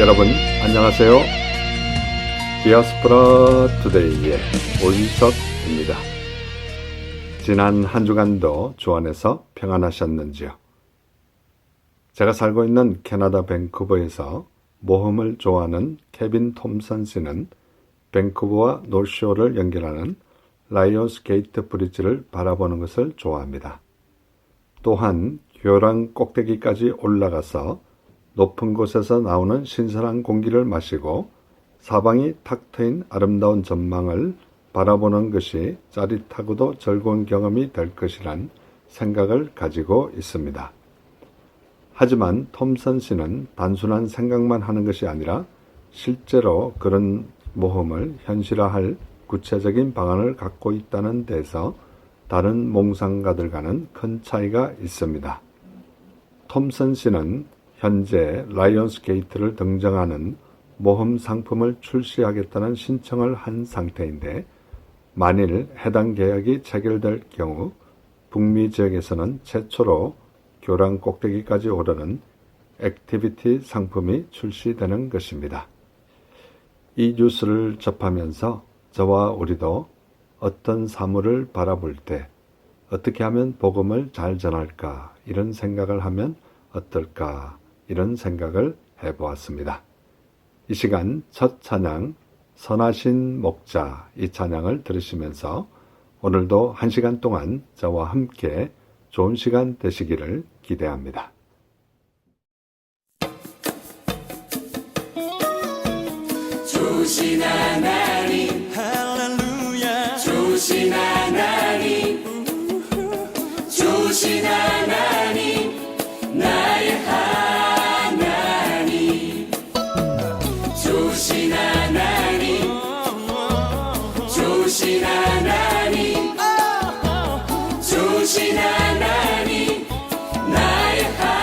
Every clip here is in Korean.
여러분 안녕하세요. 디아스포라 투데이의 오인석입니다. 지난 한 주간도 주 안에서 평안하셨는지요? 제가 살고 있는 캐나다 밴쿠버에서 모험을 좋아하는 케빈 톰슨 씨는 밴쿠버와 노쇼를 연결하는 라이온스 게이트 브리지를 바라보는 것을 좋아합니다. 또한 교랑 꼭대기까지 올라가서 높은 곳에서 나오는 신선한 공기를 마시고 사방이 탁 트인 아름다운 전망을 바라보는 것이 짜릿하고도 즐거운 경험이 될 것이란 생각을 가지고 있습니다. 하지만 톰슨 씨는 단순한 생각만 하는 것이 아니라 실제로 그런 모험을 현실화할 구체적인 방안을 갖고 있다는 데서 다른 몽상가들과는 큰 차이가 있습니다. 톰슨 씨는 현재 라이온스 게이트를 등장하는 모험 상품을 출시하겠다는 신청을 한 상태인데, 만일 해당 계약이 체결될 경우 북미 지역에서는 최초로 교랑 꼭대기까지 오르는 액티비티 상품이 출시되는 것입니다. 이 뉴스를 접하면서 저와 우리도 어떤 사물을 바라볼 때 어떻게 하면 복음을 잘 전할까, 이런 생각을 하면 어떨까, 이런 생각을 해보았습니다. 이 시간 첫 찬양 선하신 목자, 이 찬양을 들으시면서 오늘도 한 시간 동안 저와 함께 좋은 시간 되시기를 기대합니다. 좋으신 하나님 할렐루야 좋으신 하나님 좋으신 하나님 나의 하나님 좋으신 하나님 좋으신 하나님 좋으신 하나님 나의 하나님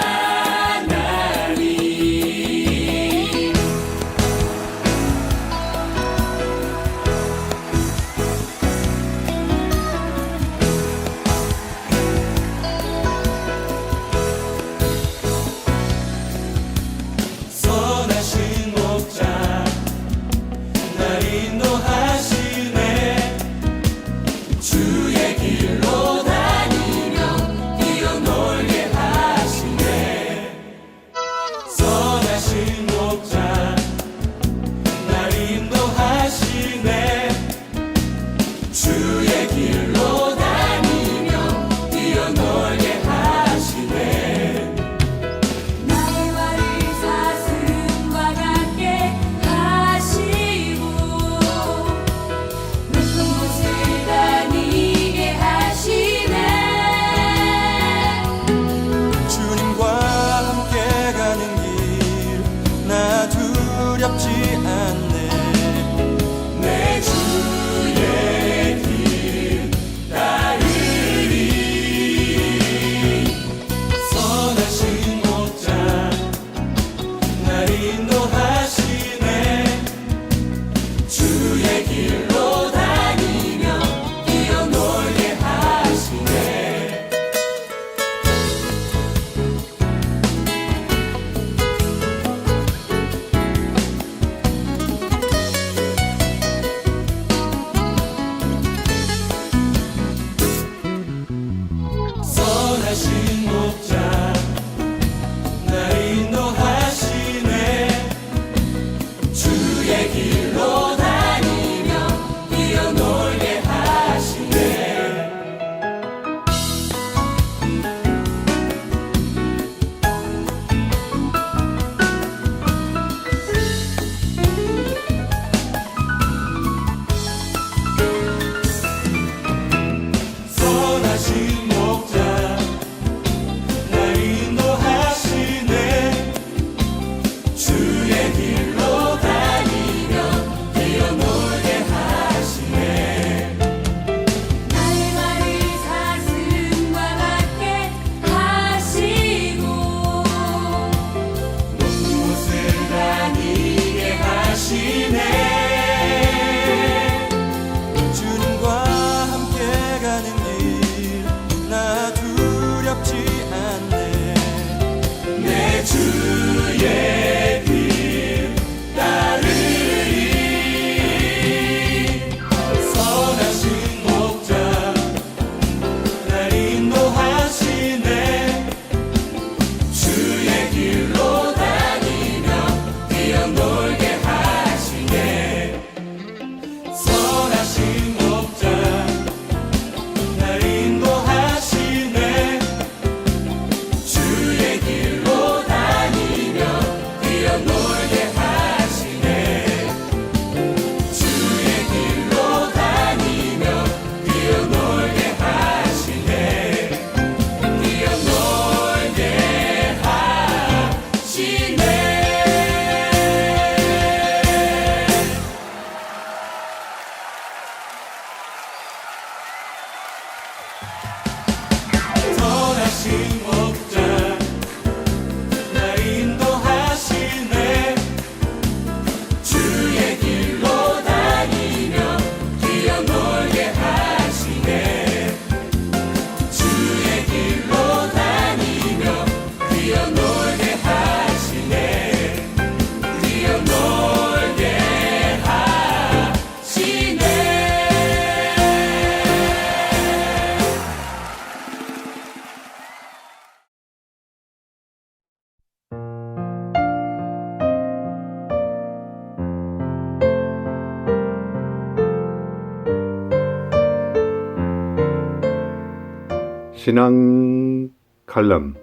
신앙 칼럼.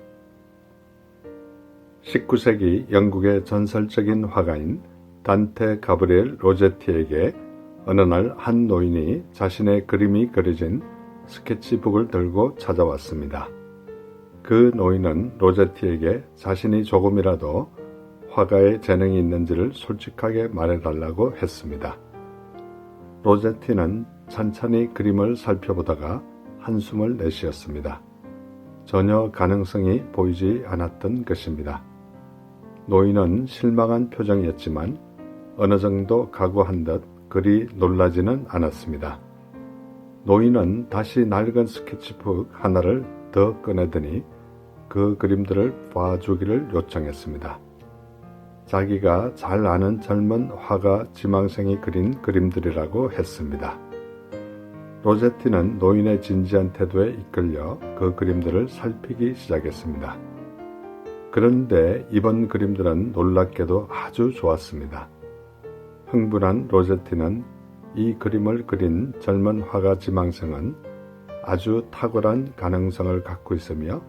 19세기 영국의 전설적인 화가인 단테 가브리엘 로제티에게 어느 날 한 노인이 자신의 그림이 그려진 스케치북을 들고 찾아왔습니다. 그 노인은 로제티에게 자신이 조금이라도 화가의 재능이 있는지를 솔직하게 말해달라고 했습니다. 로제티는 찬찬히 그림을 살펴보다가 한숨을 내쉬었습니다. 전혀 가능성이 보이지 않았던 것입니다. 노인은 실망한 표정이었지만 어느 정도 각오한 듯 그리 놀라지는 않았습니다. 노인은 다시 낡은 스케치북 하나를 더 꺼내더니 그 그림들을 봐주기를 요청했습니다. 자기가 잘 아는 젊은 화가 지망생이 그린 그림들이라고 했습니다. 로제티는 노인의 진지한 태도에 이끌려 그 그림들을 살피기 시작했습니다. 그런데 이번 그림들은 놀랍게도 아주 좋았습니다. 흥분한 로제티는 이 그림을 그린 젊은 화가 지망생은 아주 탁월한 가능성을 갖고 있으며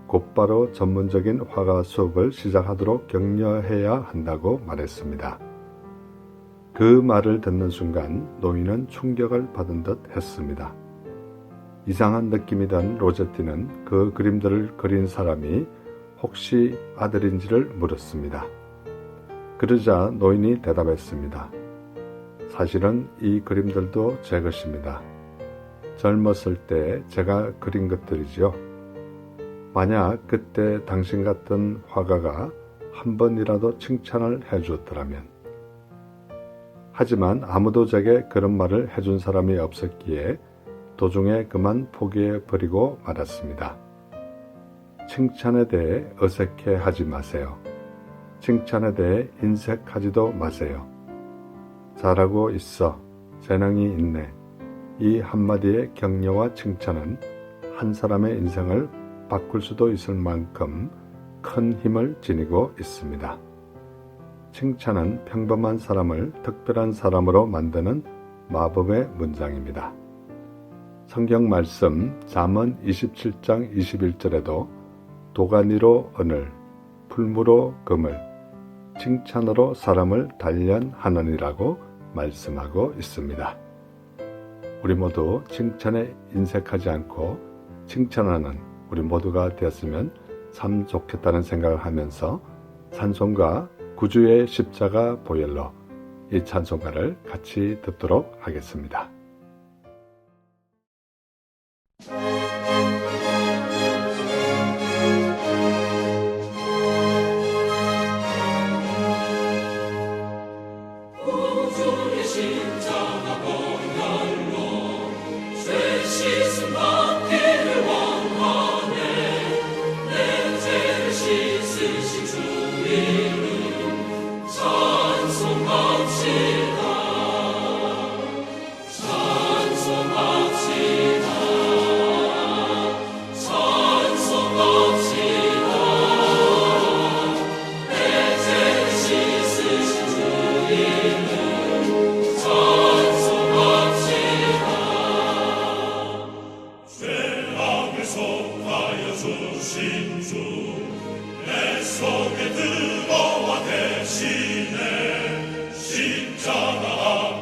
곧바로 전문적인 화가 수업을 시작하도록 격려해야 한다고 말했습니다. 그 말을 듣는 순간 노인은 충격을 받은 듯 했습니다. 이상한 느낌이 든 로제티는 그 그림들을 그린 사람이 혹시 아들인지를 물었습니다. 그러자 노인이 대답했습니다. 사실은 이 그림들도 제 것입니다. 젊었을 때 제가 그린 것들이지요. 만약 그때 당신 같은 화가가 한 번이라도 칭찬을 해주었더라면. 하지만 아무도 제게 그런 말을 해준 사람이 없었기에 도중에 그만 포기해버리고 말았습니다. 칭찬에 대해 어색해하지 마세요. 칭찬에 대해 인색하지도 마세요. 잘하고 있어. 재능이 있네. 이 한마디의 격려와 칭찬은 한 사람의 인생을 바꿀 수도 있을 만큼 큰 힘을 지니고 있습니다. 칭찬은 평범한 사람을 특별한 사람으로 만드는 마법의 문장입니다. 성경 말씀 잠언 27장 21절에도 도가니로 은을, 풀무로 금을, 칭찬으로 사람을 단련하느니라고 말씀하고 있습니다. 우리 모두 칭찬에 인색하지 않고 칭찬하는 우리 모두가 되었으면 참 좋겠다는 생각을 하면서 찬송가 구주의 십자가 보혈로 이 찬송가를 같이 듣도록 하겠습니다. 구주의 십자가 보혈로 죄 씻음 받기를 원하네. 내 죄를 씻으신 주 이름 찬송합시다. 찬송합시다. 찬송합시다. 내 죄를 씻으신 주 이름 찬송합시다. 죄악에 속하여 주신 주 내 속에 들어와 대신에 십자가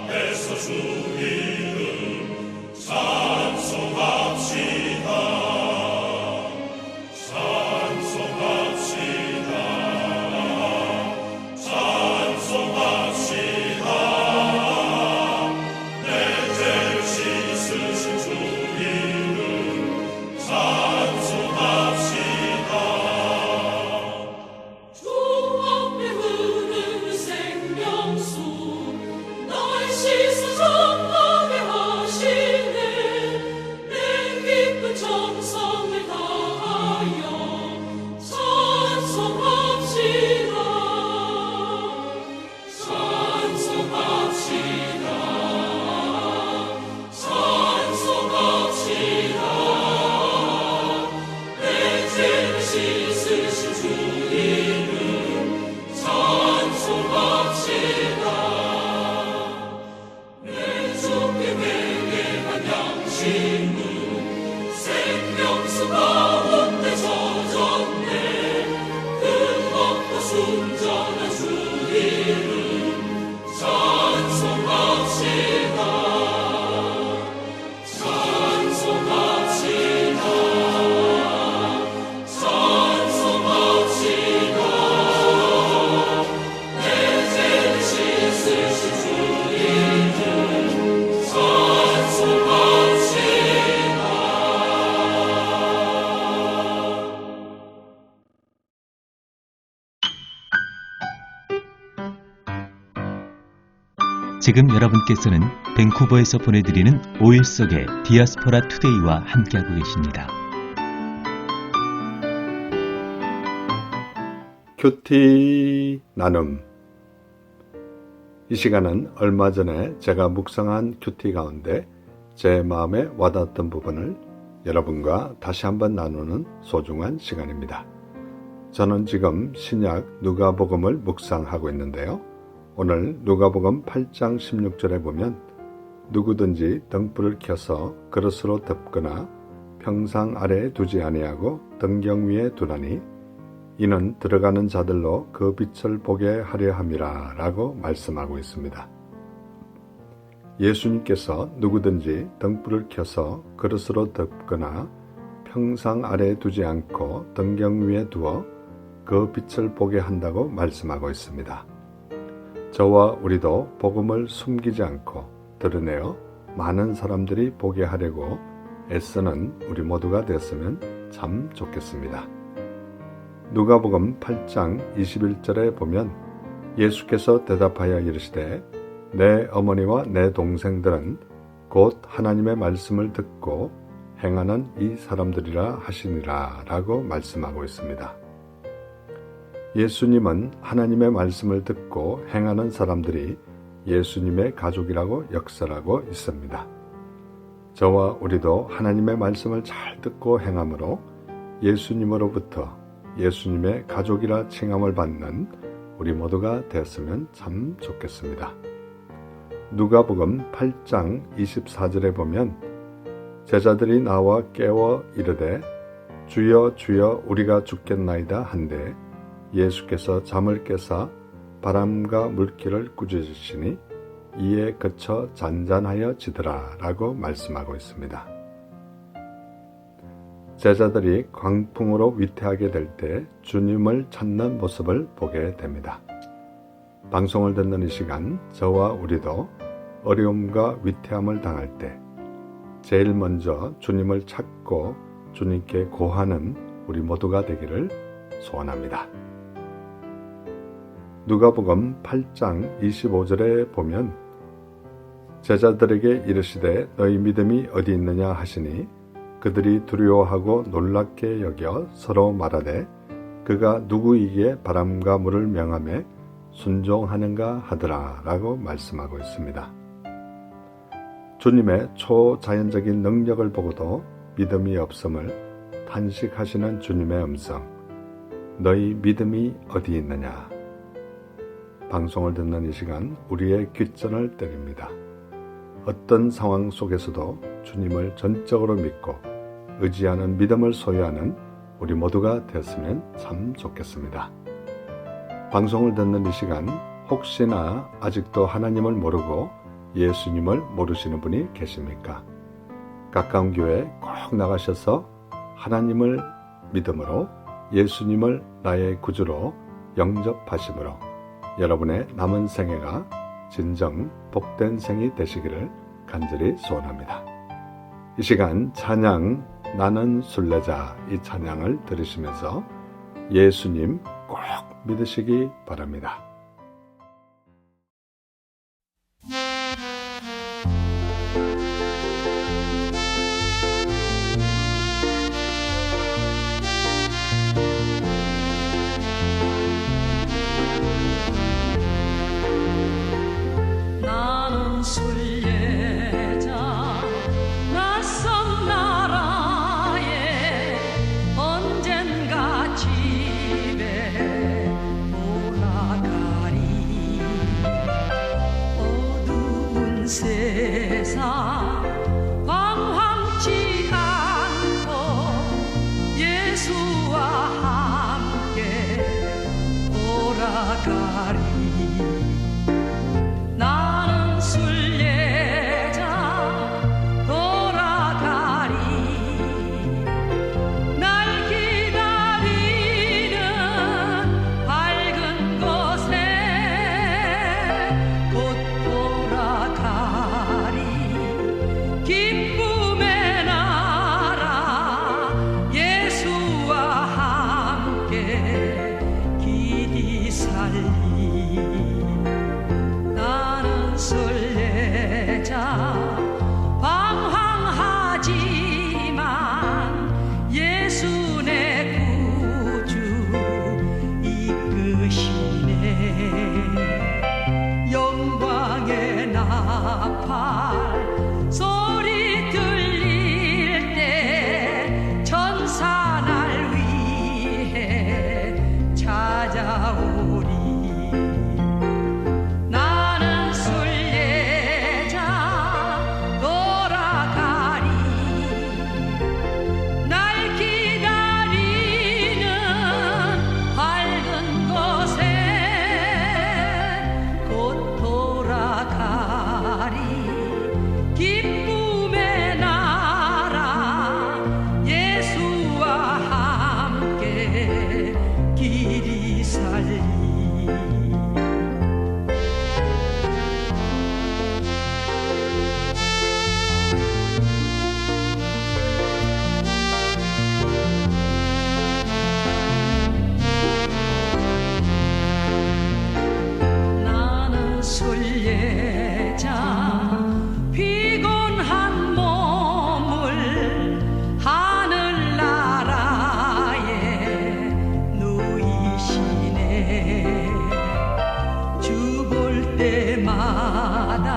앞에서 주 이름 찬송합시다. 찬송합시다. 찬송합시다. 내 죄를 씻으신 주 이름 찬송합시다. 주 앞에 흐르는 생 순전한 주 이름 찬송합시다. 지금 여러분께서는 밴쿠버에서 보내드리는 5일 속의 디아스포라 투데이와 함께하고 계십니다. 큐티 나눔. 이 시간은 얼마 전에 제가 묵상한 큐티 가운데 제 마음에 와닿았던 부분을 여러분과 다시 한번 나누는 소중한 시간입니다. 저는 지금 신약 누가복음을 묵상하고 있는데요. 오늘 누가복음 8장 16절에 보면 누구든지 등불을 켜서 그릇으로 덮거나 평상 아래에 두지 아니하고 등경 위에 두나니 이는 들어가는 자들로 그 빛을 보게 하려 함이라 라고 말씀하고 있습니다. 예수님께서 누구든지 등불을 켜서 그릇으로 덮거나 평상 아래에 두지 않고 등경 위에 두어 그 빛을 보게 한다고 말씀하고 있습니다. 저와 우리도 복음을 숨기지 않고 드러내어 많은 사람들이 보게 하려고 애쓰는 우리 모두가 됐으면 참 좋겠습니다. 누가복음 8장 21절에 보면 예수께서 대답하여 이르시되 내 어머니와 내 동생들은 곧 하나님의 말씀을 듣고 행하는 이 사람들이라 하시니라 라고 말씀하고 있습니다. 예수님은 하나님의 말씀을 듣고 행하는 사람들이 예수님의 가족이라고 역설하고 있습니다. 저와 우리도 하나님의 말씀을 잘 듣고 행함으로 예수님으로부터 예수님의 가족이라 칭함을 받는 우리 모두가 되었으면 참 좋겠습니다. 누가복음 8장 24절에 보면 제자들이 나와 깨워 이르되 주여 주여 우리가 죽겠나이다 한데 예수께서 잠을 깨사 바람과 물기를 꾸짖으시니 이에 그쳐 잔잔하여 지더라 라고 말씀하고 있습니다. 제자들이 광풍으로 위태하게 될 때 주님을 찾는 모습을 보게 됩니다. 방송을 듣는 이 시간 저와 우리도 어려움과 위태함을 당할 때 제일 먼저 주님을 찾고 주님께 고하는 우리 모두가 되기를 소원합니다. 누가복음 8장 25절에 보면 제자들에게 이르시되 너희 믿음이 어디 있느냐 하시니 그들이 두려워하고 놀랍게 여겨 서로 말하되 그가 누구이기에 바람과 물을 명하며 순종하는가 하더라 라고 말씀하고 있습니다. 주님의 초자연적인 능력을 보고도 믿음이 없음을 탄식하시는 주님의 음성, 너희 믿음이 어디 있느냐. 방송을 듣는 이 시간 우리의 귓전을 때립니다. 어떤 상황 속에서도 주님을 전적으로 믿고 의지하는 믿음을 소유하는 우리 모두가 되었으면 참 좋겠습니다. 방송을 듣는 이 시간 혹시나 아직도 하나님을 모르고 예수님을 모르시는 분이 계십니까? 가까운 교회 꼭 나가셔서 하나님을 믿음으로 예수님을 나의 구주로 영접하심으로 여러분의 남은 생애가 진정 복된 생이 되시기를 간절히 소원합니다. 이 시간 찬양 나는 순례자 이 찬양을 들으시면서 예수님 꼭 믿으시기 바랍니다. 예수와 함께 돌아가리. 나는 순례자 돌아가리. 날 기다리는 밝은 곳에 곧 돌아가리. 기쁨의 나라 예수와 함께 길이 살리. 나는 순례자 방황하지만 예수 내 구주 이끄시네. 영광의 나팔 소리 들릴 때 천사 날 위해 찾아오리. 나는 순례자 돌아가리. 날 기다리는 밝은 곳에 곧 돌아가리. 기쁨의 나라 예수와 함께 길이 살리. 나는 순례자 피곤한 몸을 하늘나라에 누이시네. 주 볼 때마다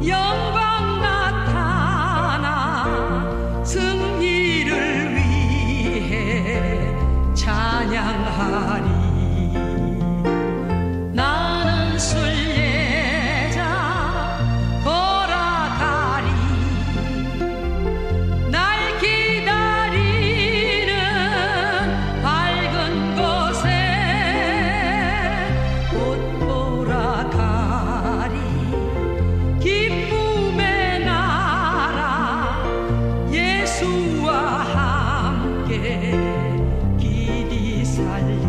영광 나타나 승리를 위해 찬양하리. 나는 순례자 돌아가리. 날 기다리는 밝은 곳에 곧 돌아가리. 기쁨의 나라 예수와 함께 길이 살리.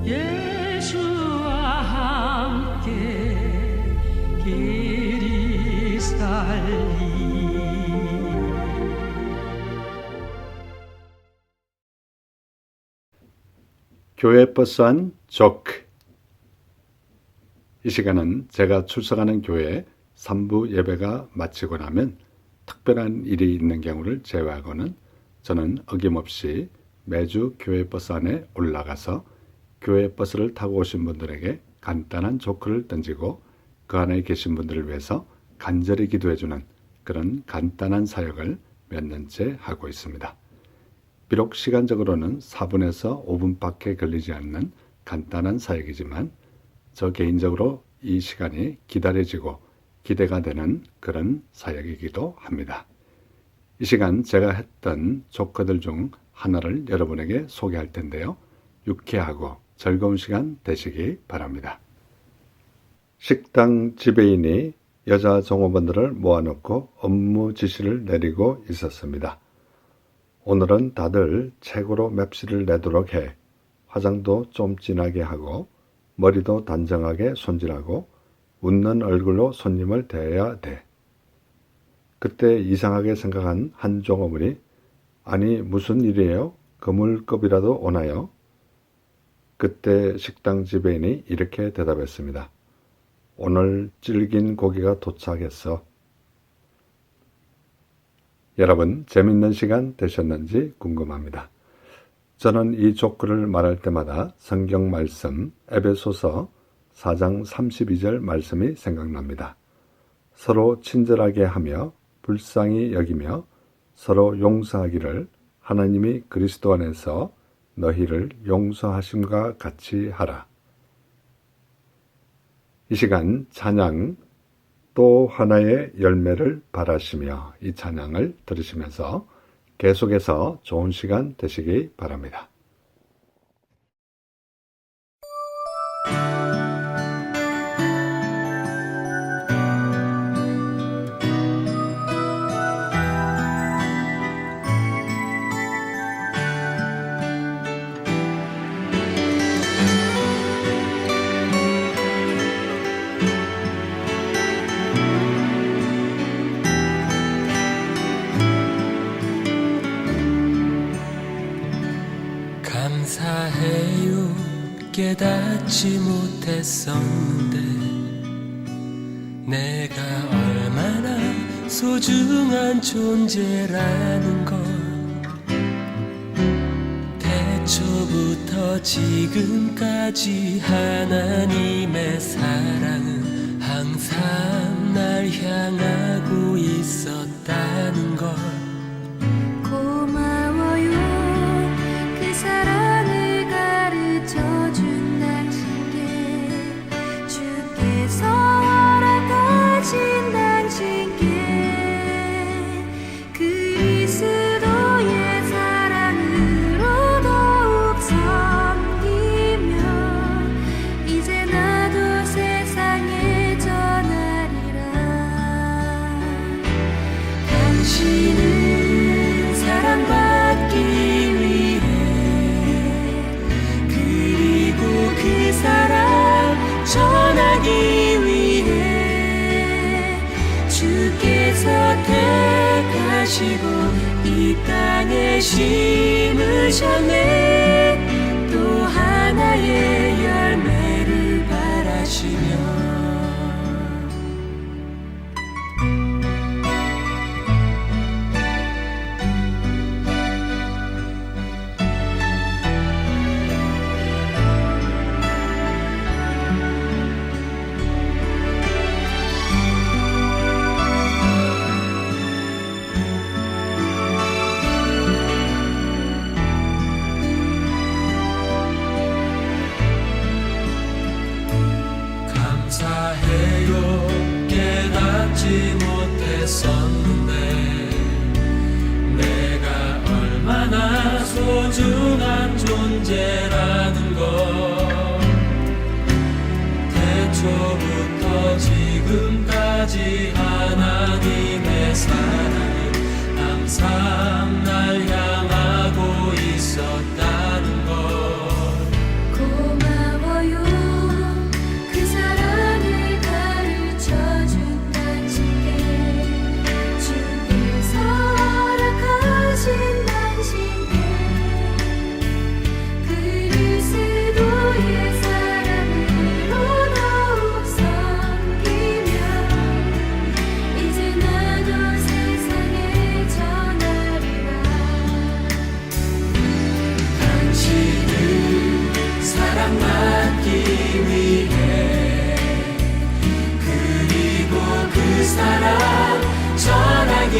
예수와 함께 길이 살리. 교회 버스 안 조크. 이 시간은 제가 출석하는 교회 3부 예배가 마치고 나면 특별한 일이 있는 경우를 제외하고는 저는 어김없이 매주 교회 버스 안에 올라가서 교회 버스를 타고 오신 분들에게 간단한 조크를 던지고 그 안에 계신 분들을 위해서 간절히 기도해주는 그런 간단한 사역을 몇 년째 하고 있습니다. 비록 시간적으로는 4분에서 5분밖에 걸리지 않는 간단한 사역이지만 저 개인적으로 이 시간이 기다려지고 기대가 되는 그런 사역이기도 합니다. 이 시간 제가 했던 조커들 중 하나를 여러분에게 소개할 텐데요. 유쾌하고 즐거운 시간 되시기 바랍니다. 식당 지배인이 여자 종업원들을 모아놓고 업무 지시를 내리고 있었습니다. 오늘은 다들 최고로 맵시를 내도록 해. 화장도 좀 진하게 하고 머리도 단정하게 손질하고 웃는 얼굴로 손님을 대해야 돼. 그때 이상하게 생각한 한 종업원이 아니 무슨 일이에요? 그물급이라도 오나요? 그때 식당 지배인이 이렇게 대답했습니다. 오늘 질긴 고기가 도착했어. 여러분 재밌는 시간 되셨는지 궁금합니다. 저는 이 조크를 말할 때마다 성경 말씀 에베소서 4장 32절 말씀이 생각납니다. 서로 친절하게 하며 불쌍히 여기며 서로 용서하기를 하나님이 그리스도 안에서 너희를 용서하심과 같이 하라. 이 시간 찬양 또 하나의 열매를 바라시며 이 찬양을 들으시면서 계속해서 좋은 시간 되시기 바랍니다. 감사해요. 깨닫지 못했었는데 내가 얼마나 소중한 존재라는 걸 태초부터 지금까지 하나님의 사랑은 항상 날 향하고 있었다는 걸 고마워요. 그 사랑을 가르쳐준 당신께 주께서 허락하신 당신께 그리스도의 사랑으로 더욱 섬기며 이제 나도 세상에 전하리라. 당신은 사랑받기 위해 그리고 그 사랑 전하기 위해 주께서 택하시고 이 땅에 심으셨네. 또 하나의 열매를 바라시며 감사해요. 깨닫지 못했었는데 내가 얼마나 소중한 존재라는 걸 태초부터 지금까지 하나님의 사랑은 항상 날 향하고 있었다는 걸 고마워요. 그 사랑을 가르쳐준 당신께 주께서 허락하신 당신께 그리스도의 사랑으로 더욱 섬기며 이제 나도 세상에 전하리라. 당신은 사랑받기 위해 그리고 그 사랑 전하기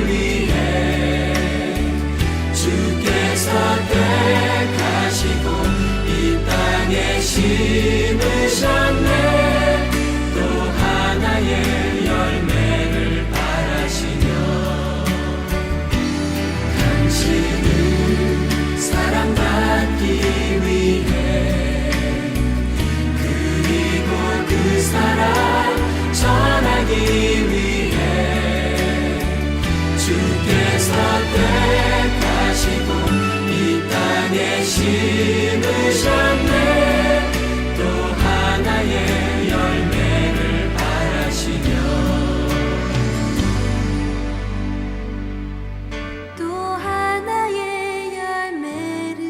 위해 주께서 택하시고 이 땅에 심으셨네. 또 하나의 열매를 바라시며 당신은 사랑받기 위해 그리고 그 사랑 전하기 위해 주께서 택하시고 이 땅에 심으셨네. 또 하나의 열매를 바라시며 또 하나의 열매를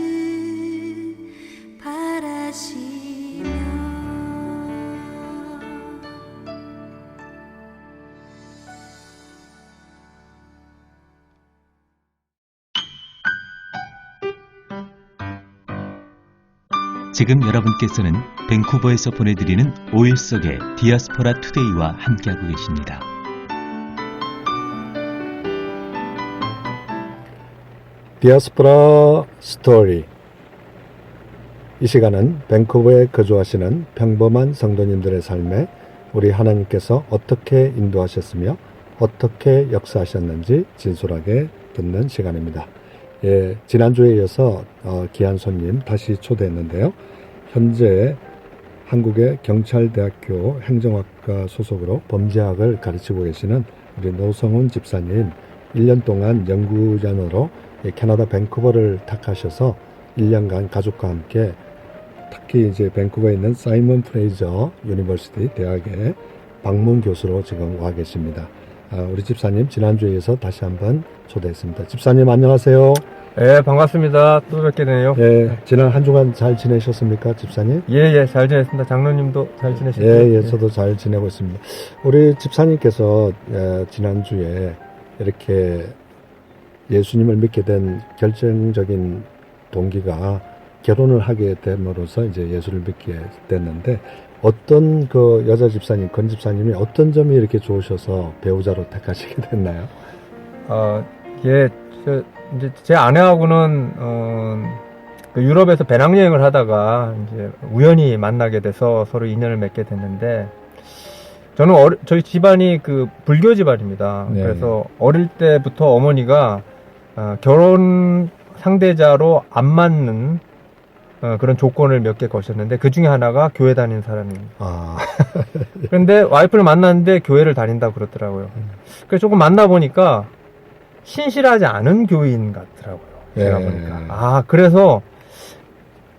바라시며 지금 여러분께서는 밴쿠버에서 보내드리는 5일 속의 디아스포라 투데이와 함께하고 계십니다. 디아스포라 스토리. 이 시간은 밴쿠버에 거주하시는 평범한 성도님들의 삶에 우리 하나님께서 어떻게 인도하셨으며 어떻게 역사하셨는지 진솔하게 듣는 시간입니다. 예, 지난주에 이어서 귀한 손님 다시 초대했는데요. 현재 한국의 경찰대학교 행정학과 소속으로 범죄학을 가르치고 계시는 우리 노성훈 집사님, 1년 동안 연구자으로 캐나다 밴쿠버를 택하셔서 1년간 가족과 함께 특히 이제 밴쿠버에 있는 사이먼 프레이저 유니버시티 대학의 방문 교수로 지금 와 계십니다. 우리 집사님 지난주에 이어서 다시 한번 초대했습니다. 집사님 안녕하세요. 네, 반갑습니다. 또 뵙게 되네요. 예, 지난 한 주간 잘 지내셨습니까, 집사님? 예, 잘 지냈습니다. 장로님도 잘 지내시고요. 예, 저도 잘 지내고 있습니다. 우리 집사님께서 지난주에 이렇게 예수님을 믿게 된 결정적인 동기가 결혼을 하게 됨으로써 이제 예수를 믿게 됐는데, 어떤 그 여자 집사님, 건 집사님이 어떤 점이 이렇게 좋으셔서 배우자로 택하시게 됐나요? 예, 이제 제 아내하고는 그 유럽에서 배낭여행을 하다가 이제 우연히 만나게 돼서 서로 인연을 맺게 됐는데, 저는 저희 집안이 그 불교 집안입니다. 네. 그래서 어릴 때부터 어머니가 결혼 상대자로 안 맞는 그런 조건을 몇 개 거셨는데, 그 중에 하나가 교회 다니는 사람입니다. 아, 그런데 와이프를 만났는데 교회를 다닌다고 그러더라고요. 그래서 조금 만나보니까 신실하지 않은 교인 같더라고요. 제가 예. 보니까. 그래서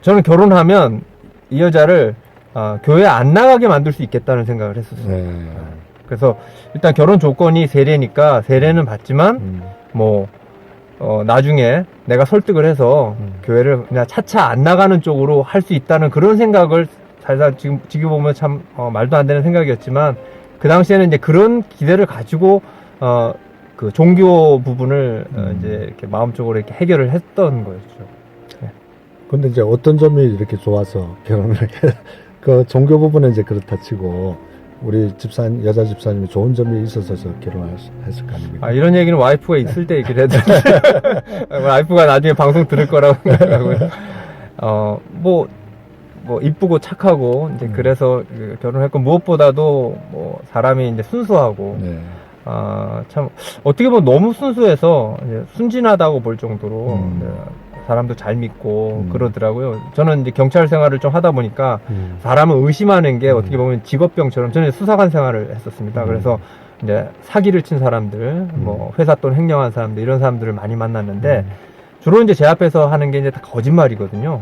저는 결혼하면 이 여자를 교회 안 나가게 만들 수 있겠다는 생각을 했었어요. 네. 그래서 일단 결혼 조건이 세례니까 세례는 받지만 나중에 내가 설득을 해서 교회를 그냥 차차 안 나가는 쪽으로 할 수 있다는 그런 생각을 살살 지금 보면 참 말도 안 되는 생각이었지만, 그 당시에는 이제 그런 기대를 가지고 그 종교 부분을 이제 이렇게 마음적으로 이렇게 해결을 했던 거였죠. 근데 이제 어떤 점이 이렇게 좋아서 결혼을 그 종교 부분은 이제 그렇다 치고, 우리 여자 집사님이 좋은 점이 있어서 결혼했을 거 아닙니까? 이런 얘기는 와이프가 있을 때 얘기를 해야 되는데 와이프가 나중에 방송 들을 거라고 생각하고요. 뭐 이쁘고 착하고 이제 그래서 결혼했고, 무엇보다도 뭐 사람이 이제 순수하고 네. 참 어떻게 보면 너무 순수해서 이제 순진하다고 볼 정도로 이제 사람도 잘 믿고 그러더라고요. 저는 이제 경찰 생활을 좀 하다 보니까 사람을 의심하는 게 어떻게 보면 직업병처럼, 저는 수사관 생활을 했었습니다. 그래서 이제 사기를 친 사람들, 뭐 회사 돈 횡령한 사람들, 이런 사람들을 많이 만났는데, 주로 이제 제 앞에서 하는 게 이제 다 거짓말이거든요.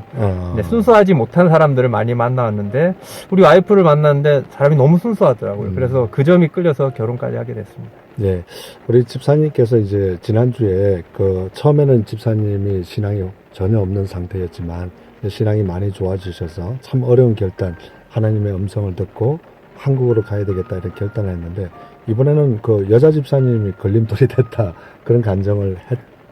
이제 순수하지 못한 사람들을 많이 만나왔는데, 우리 와이프를 만났는데 사람이 너무 순수하더라고요. 그래서 그 점이 끌려서 결혼까지 하게 됐습니다. 예, 우리 집사님께서 이제 지난주에 처음에는 집사님이 신앙이 전혀 없는 상태였지만 신앙이 많이 좋아지셔서 참 어려운 결단, 하나님의 음성을 듣고 한국으로 가야 되겠다 이렇게 결단을 했는데, 이번에는 그 여자 집사님이 걸림돌이 됐다 그런 간정을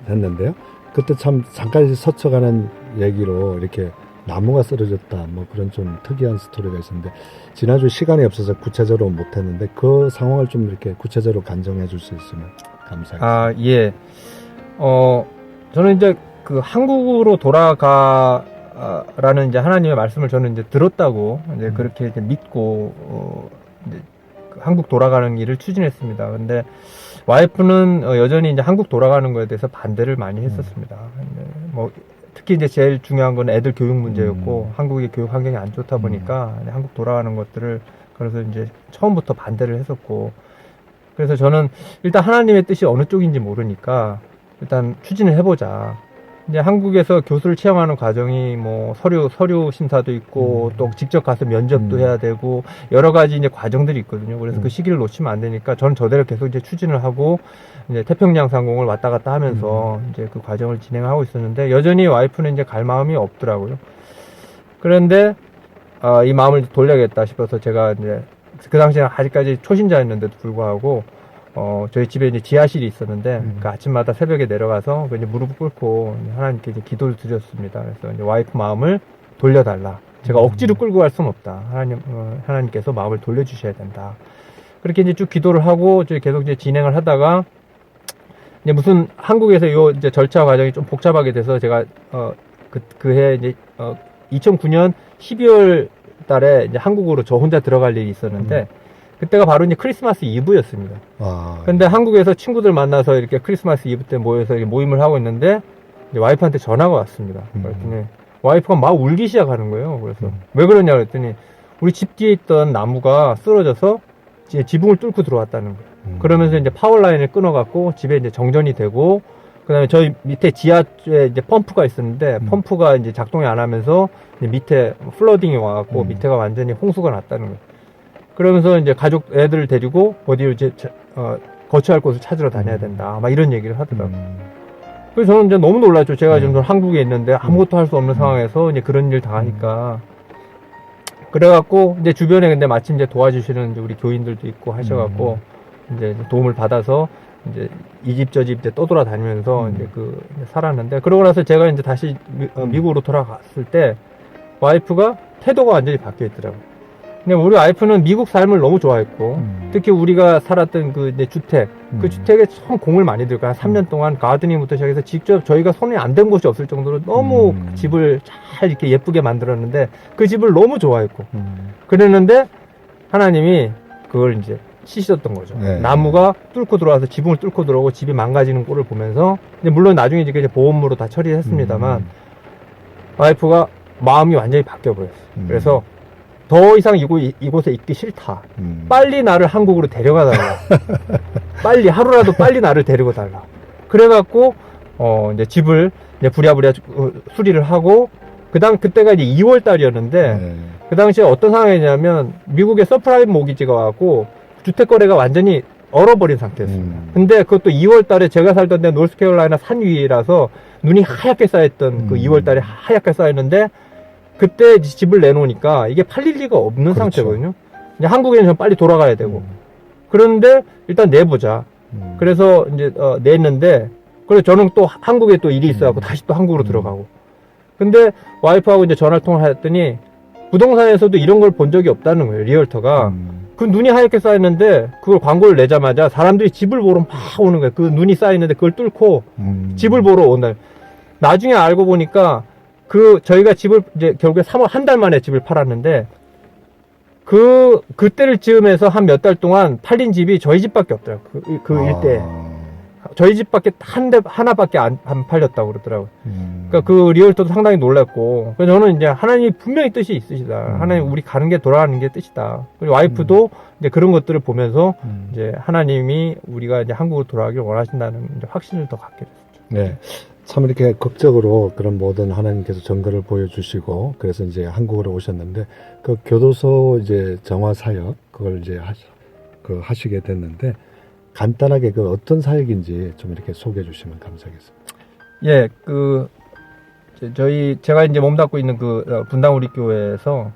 했는데요. 그때 참 잠깐 스쳐가는 얘기로 이렇게 나무가 쓰러졌다 뭐 그런 좀 특이한 스토리가 있었는데, 지난주 시간이 없어서 구체적으로 못했는데 그 상황을 좀 이렇게 구체적으로 간정해 줄 수 있으면 감사하겠습니다. 예. 저는 이제 그 한국으로 돌아가라는 이제 하나님의 말씀을 저는 이제 들었다고 이제 그렇게 이제 믿고 이제 그 한국 돌아가는 일을 추진했습니다. 근데 와이프는 여전히 이제 한국 돌아가는 거에 대해서 반대를 많이 했었습니다. 뭐 특히 이제 제일 중요한 건 애들 교육 문제였고, 한국의 교육 환경이 안 좋다 보니까 한국 돌아가는 것들을, 그래서 이제 처음부터 반대를 했었고, 그래서 저는 일단 하나님의 뜻이 어느 쪽인지 모르니까 일단 추진을 해보자. 이제 한국에서 교수를 채용하는 과정이 뭐 서류 심사도 있고 또 직접 가서 면접도 해야 되고 여러 가지 이제 과정들이 있거든요. 그래서 그 시기를 놓치면 안 되니까 저는 저대로 계속 이제 추진을 하고 이제 태평양 상공을 왔다 갔다 하면서 이제 그 과정을 진행하고 있었는데, 여전히 와이프는 이제 갈 마음이 없더라고요. 그런데 이 마음을 돌려야겠다 싶어서 제가 이제 그 당시에는 아직까지 초신자였는데도 불구하고 저희 집에 이제 지하실이 있었는데 그 아침마다 새벽에 내려가서 그 이제 무릎을 꿇고 하나님께 이제 기도를 드렸습니다. 그래서 이제 와이프 마음을 돌려달라. 제가 억지로 끌고 갈 수는 없다. 하나님께서 마음을 돌려주셔야 된다. 그렇게 이제 쭉 기도를 하고 계속 이제 진행을 하다가 이제 무슨 한국에서 요 이제 절차 과정이 좀 복잡하게 돼서 제가 그해 이제 2009년 12월 달에 이제 한국으로 저 혼자 들어갈 일이 있었는데 그때가 바로 이제 크리스마스 이브였습니다. 근데 한국에서 친구들 만나서 이렇게 크리스마스 이브 때 모여서 모임을 하고 있는데 이제 와이프한테 전화가 왔습니다. 그랬더니 와이프가 막 울기 시작하는 거예요. 그래서 왜 그러냐 그랬더니 우리 집 뒤에 있던 나무가 쓰러져서 지붕을 뚫고 들어왔다는 거예요. 그러면서 이제 파워라인을 끊어갖고 집에 이제 정전이 되고, 그 다음에 저희 밑에 지하에 이제 펌프가 있었는데 펌프가 이제 작동이 안 하면서 이제 밑에 플러딩이 와갖고 밑에가 완전히 홍수가 났다는 거예요. 그러면서 이제 가족 애들을 데리고 어디로 이제 거처할 곳을 찾으러 다녀야 된다. 막 이런 얘기를 하더라고요. 그래서 저는 이제 너무 놀랐죠. 제가 지금 한국에 있는데 아무것도 할 수 없는 상황에서 이제 그런 일 당하니까. 그래갖고 이제 주변에 근데 마침 이제 도와주시는 이제 우리 교인들도 있고 하셔갖고 이제 도움을 받아서 이제 이 집 저 집 이제 떠돌아다니면서 이제 이제 살았는데, 그러고 나서 제가 이제 다시 미국으로 돌아갔을 때 와이프가 태도가 완전히 바뀌어 있더라고요. 근데 우리 와이프는 미국 삶을 너무 좋아했고, 특히 우리가 살았던 그 이제 주택, 그 주택에 참 공을 많이 들고 한 3년 동안 가드닝부터 시작해서 직접 저희가 손이 안 댄 곳이 없을 정도로 너무 집을 잘 이렇게 예쁘게 만들었는데 그 집을 너무 좋아했고 그랬는데 하나님이 그걸 이제 치셨던 거죠. 네. 나무가 뚫고 들어와서 지붕을 뚫고 들어오고 집이 망가지는 꼴을 보면서, 근데 물론 나중에 이제 보험으로 다 처리했습니다만 와이프가 마음이 완전히 바뀌어 버렸어요. 그래서 더 이상 이곳에 있기 싫다. 빨리 나를 한국으로 데려가 달라. 빨리 하루라도 빨리 나를 데리고 달라. 그래갖고 이제 집을 이제 부랴부랴 수리를 하고, 그때가 이제 2월 달이었는데 그 당시에 어떤 상황이냐면 미국의 서프라임 모기지가 와갖고 주택 거래가 완전히 얼어버린 상태였습니다. 근데 그것도 2월 달에 제가 살던 데 노스캐롤라이나 산 위라서 눈이 하얗게 쌓였던 그 2월 달에 하얗게 쌓였는데, 그때 집을 내놓으니까 이게 팔릴 리가 없는 그렇죠. 상태거든요. 이제 한국에는 좀 빨리 돌아가야 되고. 그런데 일단 내보자. 그래서 이제 냈는데, 그래서 저는 또 한국에 또 일이 있어갖고 다시 또 한국으로 들어가고. 근데 와이프하고 이제 전화 통화를 했더니 부동산에서도 이런 걸 본 적이 없다는 거예요, 리얼터가. 그 눈이 하얗게 쌓였는데 그걸 광고를 내자마자 사람들이 집을 보러 막 오는 거예요. 그 눈이 쌓였는데 그걸 뚫고 집을 보러 온다. 나중에 알고 보니까 저희가 집을 이제 결국에 3월 한 달 만에 집을 팔았는데, 그때를 즈음해서 한 몇 달 동안 팔린 집이 저희 집밖에 없더라고요. 그 일대에. 저희 집밖에 하나밖에 안 팔렸다고 그러더라고요. 그러니까 그 리얼터도 상당히 놀랐고, 그래서 저는 이제 하나님이 분명히 뜻이 있으시다. 하나님 우리 가는 게 돌아가는 게 뜻이다. 그리고 와이프도 이제 그런 것들을 보면서 이제 하나님이 우리가 이제 한국으로 돌아가길 원하신다는 이제 확신을 더 갖게 됐죠. 네. 참 이렇게 극적으로 그런 모든 하나님께서 전거를 보여주시고, 그래서 이제 한국으로 오셨는데, 그 교도소 이제 정화 사역, 그걸 이제 하시게 됐는데, 간단하게 그 어떤 사역인지 좀 이렇게 소개해 주시면 감사하겠습니다. 예, 제가 이제 몸담고 있는 분당 우리 교회에서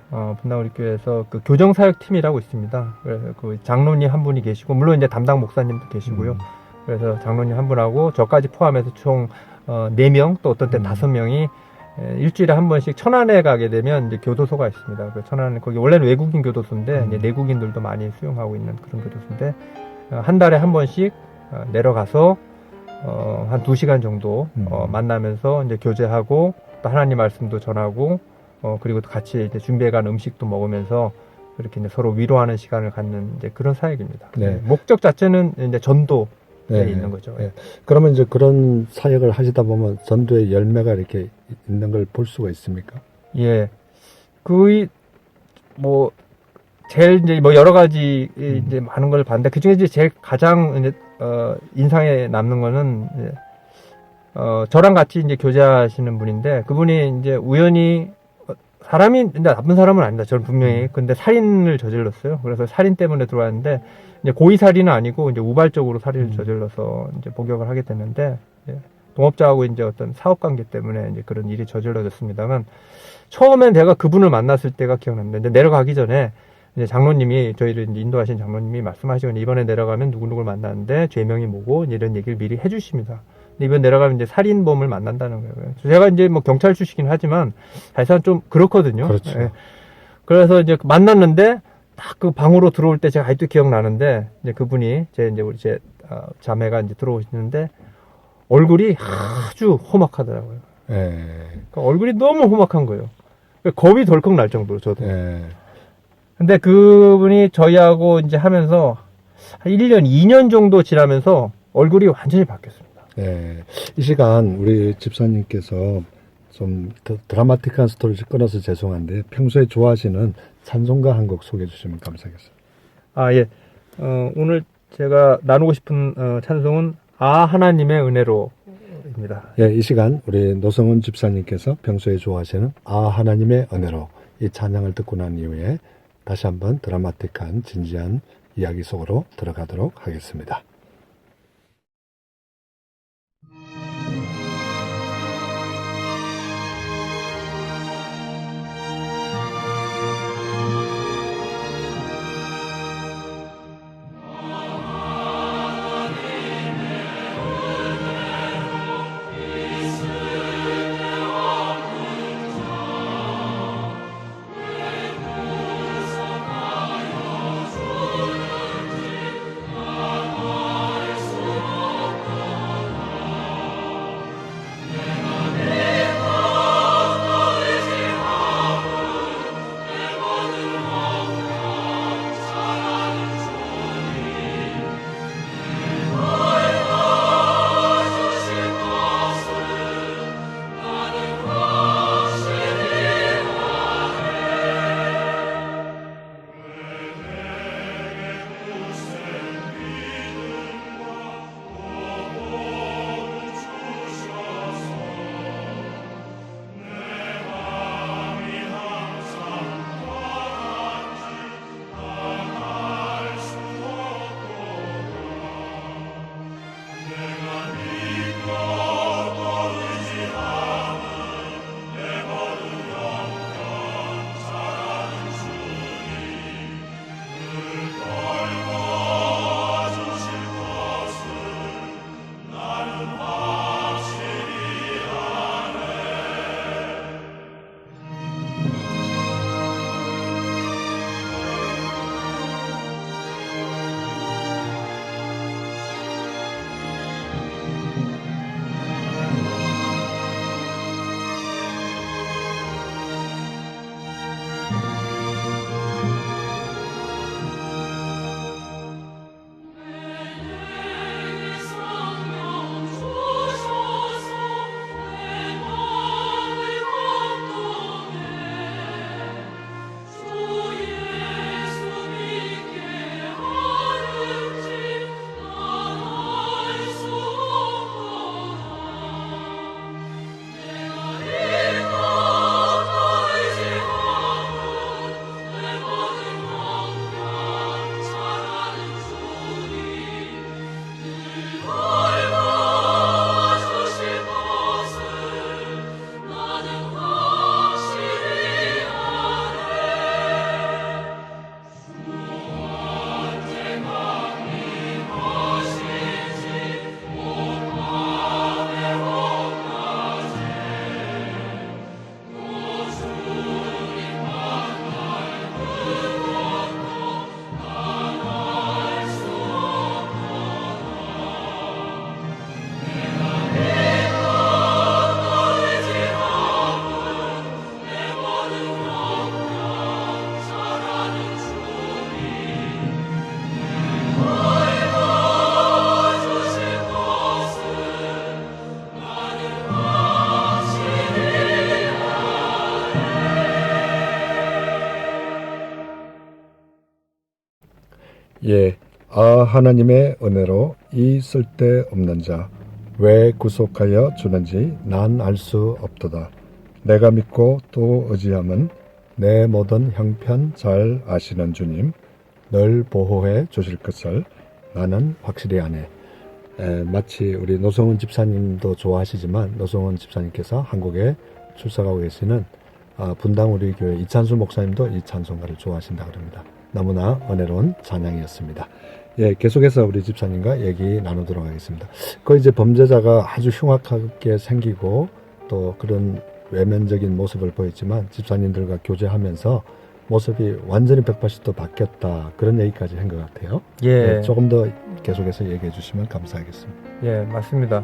그 교정 사역 팀이라고 있습니다. 그래서 그 장로님 한 분이 계시고, 물론 이제 담당 목사님도 계시고요. 그래서 장로님 한 분하고 저까지 포함해서 총 4명, 또 어떤 때 5명이 일주일에 한 번씩 천안에 가게 되면 이제 교도소가 있습니다. 그 천안, 거기 원래는 외국인 교도소인데 이제 내국인들도 많이 수용하고 있는 그런 교도소인데, 한 달에 한 번씩 내려가서 한 2시간 정도 만나면서 이제 교제하고, 또 하나님 말씀도 전하고, 그리고 또 같이 이제 준비해간 음식도 먹으면서 이렇게 이제 서로 위로하는 시간을 갖는 이제 그런 사역입니다. 네. 목적 자체는 이제 전도에 네. 있는 거죠. 네. 그러면 이제 그런 사역을 하시다 보면 전도의 열매가 이렇게 있는 걸 볼 수가 있습니까? 예. 제일 이제 여러 가지 이제 많은 걸 봤는데, 그 중에 이제 제일 가장 이제 인상에 남는 거는 이제 저랑 같이 이제 교제하시는 분인데, 그분이 이제 우연히 사람이 이제 나쁜 사람은 아니다. 저는 분명히. 근데 살인을 저질렀어요. 그래서 살인 때문에 들어왔는데, 이제 고의 살인은 아니고 이제 우발적으로 살인을 저질러서 이제 복역을 하게 됐는데, 동업자하고 이제 어떤 사업 관계 때문에 이제 그런 일이 저질러졌습니다만, 처음엔 내가 그분을 만났을 때가 기억납니다. 근데 내려가기 전에 이제 장로님이, 저희를 이제 인도하신 장로님이 말씀하시거든요. 이번에 내려가면 누구누구를 만나는데 죄명이 뭐고 이런 얘기를 미리 해주십니다. 근데 이번 내려가면 이제 살인범을 만난다는 거예요. 제가 이제 뭐 경찰 출신이긴 하지만 사실상 좀 그렇거든요. 그렇죠. 예. 그래서 이제 만났는데 딱 그 방으로 들어올 때 제가 아직도 기억나는데, 이제 그분이 우리 자매가 이제 들어오시는데 얼굴이 아주 험악하더라고요. 그러니까 얼굴이 너무 험악한 거예요. 겁이 덜컥 날 정도로, 저도. 근데 그분이 저희하고 이제 하면서 한 1년, 2년 정도 지나면서 얼굴이 완전히 바뀌었습니다. 네. 이 시간 우리 집사님께서 좀 드라마틱한 스토리를 끊어서 죄송한데, 평소에 좋아하시는 찬송가 한 곡 소개해 주시면 감사하겠습니다. 예. 오늘 제가 나누고 싶은 찬송은 하나님의 은혜로입니다. 예, 이 시간 우리 노성훈 집사님께서 평소에 좋아하시는 하나님의 은혜로, 이 찬양을 듣고 난 이후에 다시 한번 드라마틱한 진지한 이야기 속으로 들어가도록 하겠습니다. 예, 하나님의 은혜로 이 쓸데없는 자 왜 구속하여 주는지 난 알 수 없도다. 내가 믿고 또 의지함은 내 모든 형편 잘 아시는 주님 늘 보호해 주실 것을 나는 확실히 아네. 마치 우리 노성훈 집사님도 좋아하시지만 노성훈 집사님께서 한국에 출석하고 계시는 분당 우리 교회 이찬수 목사님도 이 찬송가를 좋아하신다 그럽니다. 너무나 은혜로운 찬양이었습니다. 예, 계속해서 우리 집사님과 얘기 나누도록 하겠습니다. 그 이제 범죄자가 아주 흉악하게 생기고 또 그런 외면적인 모습을 보였지만 집사님들과 교제하면서 모습이 완전히 180도 바뀌었다 그런 얘기까지 한 것 같아요. 예. 예, 조금 더 계속해서 얘기해 주시면 감사하겠습니다. 예, 맞습니다.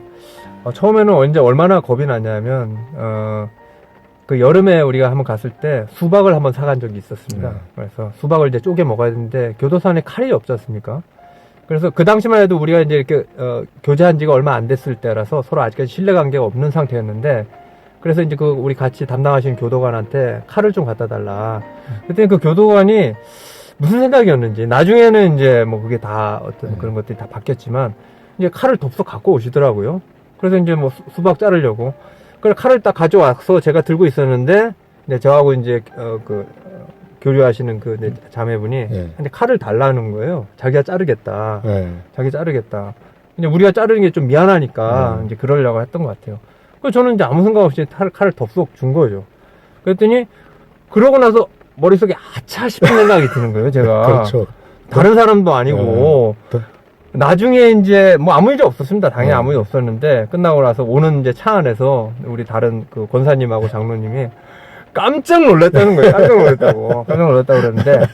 처음에는 언제 얼마나 겁이 나냐면 그 여름에 우리가 한번 갔을 때 수박을 한번 사간 적이 있었습니다. 네. 그래서 수박을 이제 쪼개 먹어야 되는데 교도소 안에 칼이 없지 않습니까? 그래서 그 당시만 해도 우리가 이제 이렇게 교제한 지가 얼마 안 됐을 때라서 서로 아직까지 신뢰관계가 없는 상태였는데 그래서 이제 그 우리 같이 담당하시는 교도관한테 칼을 좀 갖다 달라. 그랬더니 그 교도관이 무슨 생각이었는지 나중에는 이제 뭐 그게 다 어떤 그런 것들이 다 바뀌었지만 이제 칼을 덥석 갖고 오시더라고요. 그래서 이제 뭐 수박 자르려고 그래 칼을 딱 가져와서 제가 들고 있었는데 이제 저하고 이제 교류하시는 그 이제 자매분이 예. 근데 칼을 달라는 거예요. 자기가 자르겠다. 예. 자기 자르겠다. 이제 우리가 자르는 게 좀 미안하니까 이제 그러려고 했던 것 같아요. 그래서 저는 이제 아무 생각 없이 칼을 덥석 준 거죠. 그랬더니 그러고 나서 머릿속에 아차 싶은 생각이 드는 거예요, 제가. 그렇죠. 다른 사람도 아니고. 나중에 이제 뭐 아무 일이 없었습니다. 당연히 아무 일 없었는데 끝나고 나서 오는 이제 차 안에서 우리 다른 그 권사님하고 장로님이 깜짝 놀랐다는 거예요. 깜짝 놀랐다고 그러는데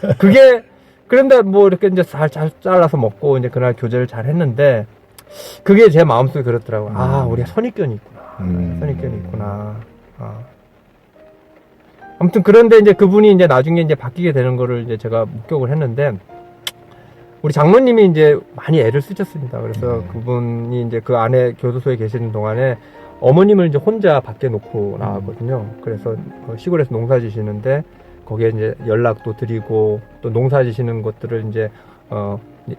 그런데 뭐 이렇게 이제 잘 잘라서 먹고 이제 그날 교제를 잘 했는데 그게 제 마음속에 그렇더라고요. 아, 우리가 선입견이 있구나. 선입견이 있구나. 아무튼 그런데 이제 그분이 이제 나중에 이제 바뀌게 되는 거를 이제 제가 목격을 했는데 우리 장로님이 이제 많이 애를 쓰셨습니다. 그래서 그분이 이제 그 안에 교도소에 계시는 동안에 어머님을 이제 혼자 밖에 놓고 나왔거든요. 그래서 시골에서 농사 지시는데 거기에 이제 연락도 드리고 또 농사 지시는 것들을 이제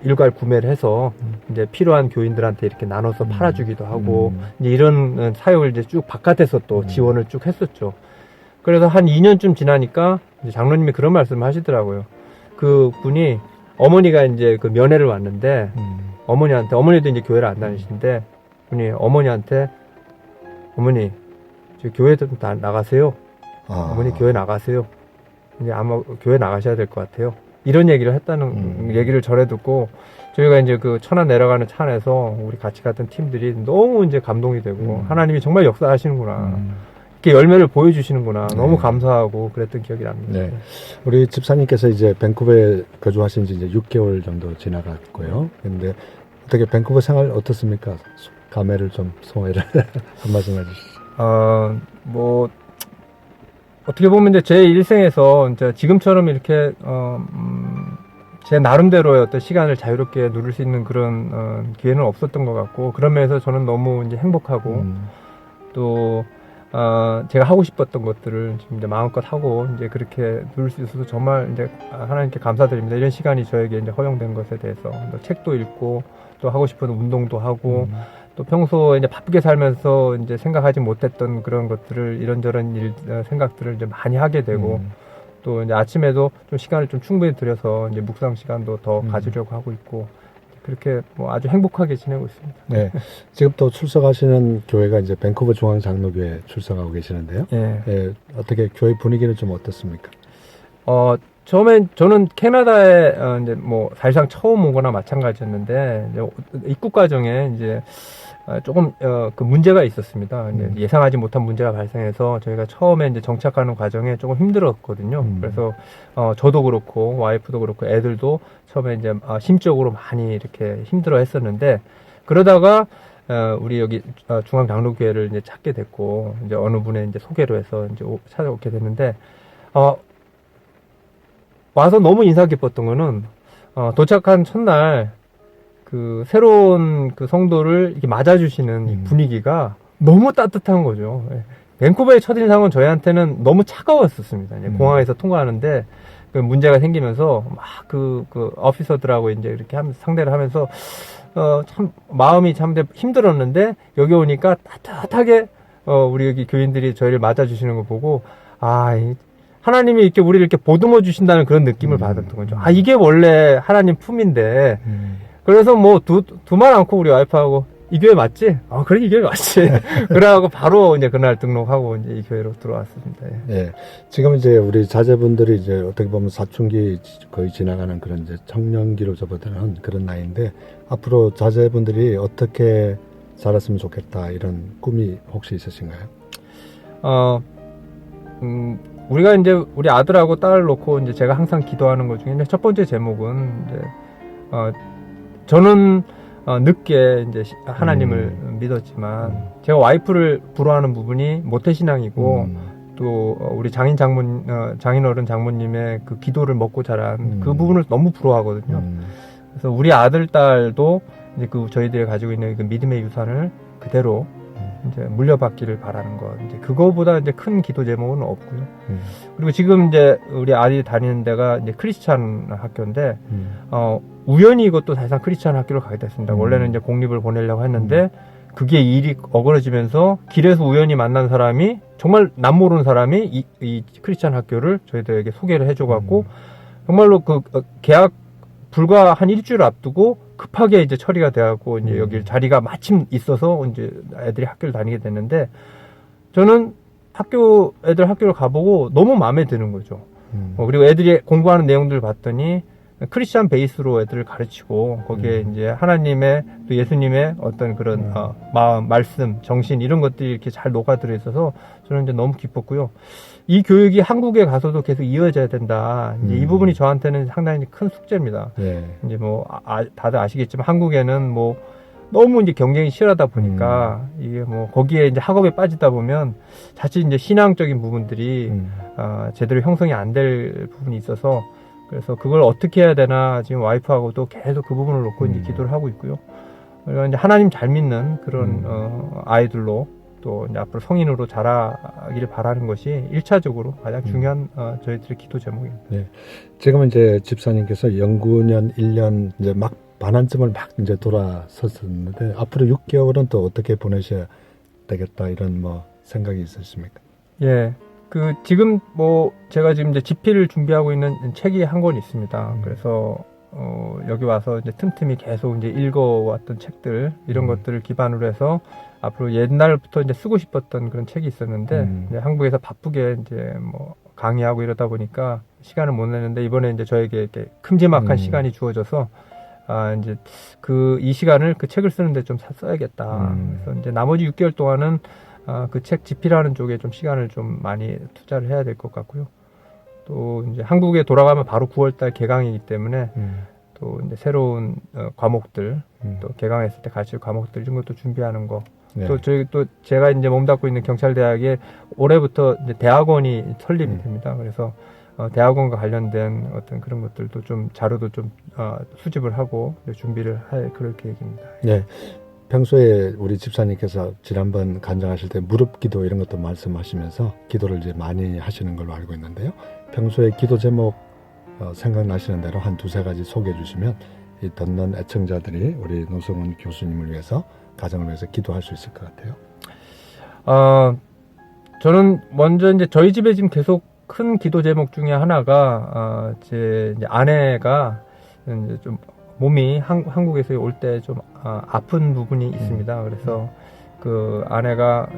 일괄 구매를 해서 이제 필요한 교인들한테 이렇게 나눠서 팔아주기도 하고 이제 이런 사역을 이제 쭉 바깥에서 또 지원을 쭉 했었죠. 그래서 한 2년쯤 지나니까 이제 장로님이 그런 말씀을 하시더라고요. 그 분이 어머니가 이제 그 면회를 왔는데 어머니도 이제 교회를 안 다니시는데 분이 어머니한테 어머니 저 교회 좀 나가세요. 어머니 교회 나가세요. 이제 아마 교회 나가셔야 될 것 같아요. 이런 얘기를 했다는 얘기를 전해 듣고 저희가 이제 그 천안 내려가는 차 안에서 우리 같이 갔던 팀들이 너무 이제 감동이 되고 하나님이 정말 역사하시는구나. 이렇게 열매를 보여주시는구나. 너무 감사하고 그랬던 기억이 납니다. 네. 우리 집사님께서 이제 밴쿠버에 거주하신 지 이제 6개월 정도 지나갔고요. 근데 어떻게 밴쿠버 생활 어떻습니까? 감회를 좀 소개를 한 말씀 해주시죠. 뭐 어떻게 보면 이제 제 일생에서 이제 지금처럼 이렇게 제 나름대로의 어떤 시간을 자유롭게 누릴 수 있는 그런 기회는 없었던 것 같고 그런 면에서 저는 너무 이제 행복하고 또 제가 하고 싶었던 것들을 지금 이제 마음껏 하고 이제 그렇게 누릴 수 있어서 정말 이제 하나님께 감사드립니다. 이런 시간이 저에게 이제 허용된 것에 대해서 또 책도 읽고 또 하고 싶은 운동도 하고 또 평소에 이제 바쁘게 살면서 이제 생각하지 못했던 그런 것들을 이런저런 생각들을 이제 많이 하게 되고 또 이제 아침에도 좀 시간을 좀 충분히 들여서 이제 묵상 시간도 더 가지려고 하고 있고 그렇게 뭐 아주 행복하게 지내고 있습니다. 네. 지금 또 출석하시는 교회가 이제 밴쿠버 중앙장로교회 출석하고 계시는데요. 예. 예, 어떻게 교회 분위기는 좀 어떻습니까? 처음엔 저는 캐나다에 이제 뭐 사실상 처음 온 거나 마찬가지였는데 이제 입국 과정에 이제 조금 그 문제가 있었습니다. 이제 예상하지 못한 문제가 발생해서 저희가 처음에 이제 정착하는 과정에 조금 힘들었거든요. 그래서 저도 그렇고 와이프도 그렇고 애들도 처음에 이제 심적으로 많이 이렇게 힘들어했었는데 그러다가 우리 여기 중앙장로교회를 이제 찾게 됐고 이제 어느 분의 이제 소개로 해서 이제 찾아오게 됐는데 와서 너무 인상 깊었던 거는 도착한 첫날 그 새로운 그 성도를 이렇게 맞아주시는 이 분위기가 너무 따뜻한 거죠. 밴쿠버의 첫인상은 저희한테는 너무 차가웠었습니다. 이제 공항에서 통과하는데 그 문제가 생기면서 막 그 오피서들하고 이제 이렇게 상대를 하면서 참 마음이 참 힘들었는데 여기 오니까 따뜻하게 우리 여기 교인들이 저희를 맞아주시는 거 보고 하나님이 이렇게 우리를 이렇게 보듬어 주신다는 그런 느낌을 받았던 거죠. 이게 원래 하나님 품인데 그래서 뭐 두말 않고 우리 와이프하고 이 교회 맞지? 그래, 이 교회 맞지. 그래갖고 바로 이제 그날 등록하고 이제 이 교회로 들어왔습니다. 예. 지금 이제 우리 자제분들이 이제 어떻게 보면 사춘기 거의 지나가는 그런 이제 청년기로 접어드는 그런 나이인데 앞으로 자제분들이 어떻게 자랐으면 좋겠다 이런 꿈이 혹시 있으신가요? 우리가 이제 우리 아들하고 딸을 놓고 이제 제가 항상 기도하는 것 중에 첫 번째 제목은 이제 저는 늦게 이제 하나님을 믿었지만 제가 와이프를 불허하는 부분이 모태신앙이고 또 우리 장인어른 장모님의 그 기도를 먹고 자란 그 부분을 너무 부러워하거든요. 그래서 우리 아들 딸도 이제 그 저희들이 가지고 있는 그 믿음의 유산을 그대로 이제 물려받기를 바라는 것. 이제 그거보다 이제 큰 기도 제목은 없고요. 그리고 지금 이제 우리 아들이 다니는 데가 이제 크리스찬 학교인데 우연히 이것도 사실상 크리스찬 학교를 가게 됐습니다. 원래는 이제 공립을 보내려고 했는데 그게 일이 어그러지면서 길에서 우연히 만난 사람이 정말 남 모르는 사람이 이 크리스찬 학교를 저희들에게 소개를 해줘갖고 정말로 그 계약 불과 한 일주일 앞두고 급하게 이제 처리가 돼갖고 이제 여기 자리가 마침 있어서 이제 애들이 학교를 다니게 됐는데 저는 애들 학교를 가보고 너무 마음에 드는 거죠. 그리고 애들이 공부하는 내용들을 봤더니 크리스찬 베이스로 애들을 가르치고 거기에 이제 하나님의 또 예수님의 어떤 그런 마음, 말씀, 정신 이런 것들이 이렇게 잘 녹아들어 있어서 저는 이제 너무 기뻤고요. 이 교육이 한국에 가서도 계속 이어져야 된다. 이제 이 부분이 저한테는 상당히 큰 숙제입니다. 네. 이제 뭐 다들 아시겠지만 한국에는 뭐 너무 이제 경쟁이 치열하다 보니까 이게 뭐 거기에 이제 학업에 빠지다 보면 자칫 이제 신앙적인 부분들이 제대로 형성이 안 될 부분이 있어서 그래서 그걸 어떻게 해야 되나 지금 와이프하고도 계속 그 부분을 놓고 이제 기도를 하고 있고요. 그리고 이제 하나님 잘 믿는 그런 아이들로 또 이제 앞으로 성인으로 자라기를 바라는 것이 1차적으로 가장 중요한 저희들의 기도 제목입니다. 네. 지금은 이제 집사님께서 연구년 1년 이제 막 반환점을 막 이제 돌아섰었는데 앞으로 6개월은 또 어떻게 보내셔야 되겠다 이런 뭐 생각이 있으십니까? 예. 지금 뭐 제가 지금 이제 집필을 준비하고 있는 책이 한 권 있습니다. 그래서 여기 와서 이제 틈틈이 계속 이제 읽어왔던 책들 이런 것들을 기반으로 해서 앞으로 옛날부터 이제 쓰고 싶었던 그런 책이 있었는데 이제 한국에서 바쁘게 이제 뭐 강의하고 이러다 보니까 시간을 못 내는데 이번에 이제 저에게 이렇게 큼지막한 시간이 주어져서 이제 이 시간을 그 책을 쓰는데 좀 써야겠다. 그래서 이제 나머지 6개월 동안은 그 책 집필하는 쪽에 좀 시간을 좀 많이 투자를 해야 될 것 같고요. 또 이제 한국에 돌아가면 바로 9월달 개강이기 때문에 또 이제 새로운 과목들 또 개강했을 때 가르칠 과목들 이런 것도 준비하는 거. 네. 또 제가 이제 몸담고 있는 경찰대학에 올해부터 이제 대학원이 설립이 됩니다. 그래서 대학원과 관련된 어떤 그런 것들도 좀 자료도 좀 수집을 하고 준비를 할 그럴 계획입니다. 네. 평소에 우리 집사님께서 지난번 간증하실 때 무릎 기도 이런 것도 말씀하시면서 기도를 이제 많이 하시는 걸로 알고 있는데요. 평소에 기도 제목 생각나시는 대로 한 두세 가지 소개해 주시면 이 듣는 애청자들이 우리 노성훈 교수님을 위해서 가정을 위해서 기도할 수 있을 것 같아요. 저는 먼저 이제 저희 집에 지금 계속 큰 기도 제목 중에 하나가 제 이제 아내가 이제 좀 몸이 한국에서 올 때 좀 아픈 부분이 있습니다. 그래서 그 아내가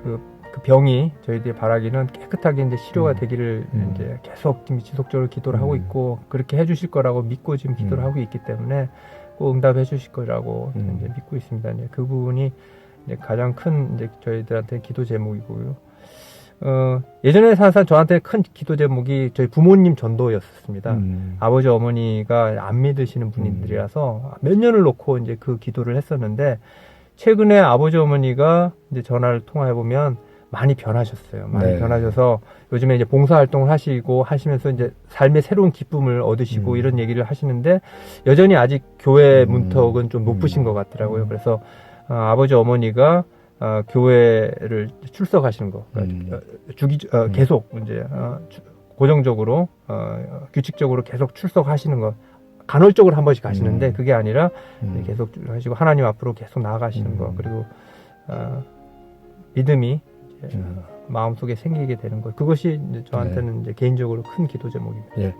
그 병이 저희들이 바라기는 깨끗하게 이제 치료가 되기를 이제 계속 지속적으로 기도를 하고 있고 그렇게 해주실 거라고 믿고 지금 기도를 하고 있기 때문에 꼭 응답해 주실 거라고 이제 믿고 있습니다. 이제 그 부분이 이제 가장 큰 이제 저희들한테 기도 제목이고요. 예전에 사실 저한테 큰 기도 제목이 저희 부모님 전도였습니다. 아버지 어머니가 안 믿으시는 분들이라서 몇 년을 놓고 이제 그 기도를 했었는데 최근에 아버지 어머니가 이제 전화를 통화해 보면 많이 변하셨어요. 많이 변하셔서 요즘에 이제 봉사 활동을 하시면서 이제 삶의 새로운 기쁨을 얻으시고 이런 얘기를 하시는데 여전히 아직 교회 문턱은 좀 높으신 것 같더라고요. 그래서 아버지 어머니가 교회를 출석하시는 거, 계속 이제 고정적으로 규칙적으로 계속 출석하시는 거, 간헐적으로 한 번씩 가시는데 그게 아니라 계속 하시고 하나님 앞으로 계속 나아가시는 거, 그리고 믿음이 이제 마음속에 생기게 되는 것, 그것이 이제 저한테는 이제 개인적으로 큰 기도 제목입니다. 예,